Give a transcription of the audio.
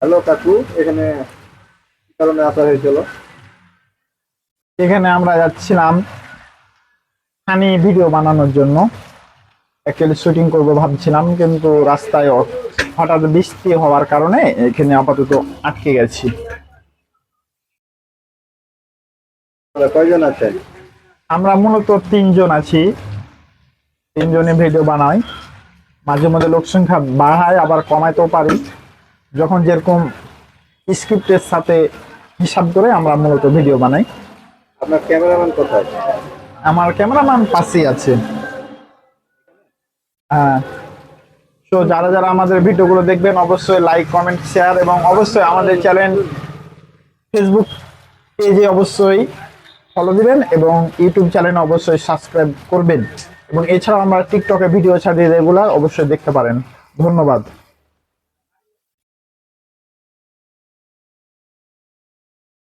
Hello কাকু, এখানে কি কারণে আসা হয়েছিল? এখানে আমরা যাচ্ছিলাম ফানি ভিডিও বানানোর জন্য। অ্যাকচুয়ালি শুটিং করব ভাবছিলাম, কিন্তু রাস্তায় হঠাৎ বৃষ্টি হওয়ার কারণে এখানে আপাতত আটকে গেছি। কয়জন আছেন? আমরা মূলত 3 জন আছি, 3 জনে ভিডিও বানাই। মাঝে মধ্যে লোক সংখ্যা বাড়ায় আবার কমাইতেও পারি, যখন যেরকম স্ক্রিপ্টের সাথে হিসাব করে আমরা মূলত ভিডিও বানাই। আপনার ক্যামেরাম্যান কোথায়? আমার ক্যামেরাম্যান পাশেই আছে। হ্যাঁ, তো যারা যারা আমাদের ভিডিওগুলো দেখবেন অবশ্যই লাইক, কমেন্ট, শেয়ার এবং অবশ্যই আমাদের চ্যানেল ফেসবুক পেজে অবশ্যই ফলো দিবেন এবং ইউটিউব চ্যানেলে অবশ্যই সাবস্ক্রাইব করবেন। এবং এছাড়াও আমরা টিকটকে ভিডিও ছাড়ি রেগুলার, অবশ্যই দেখতে পারেন। ধন্যবাদ।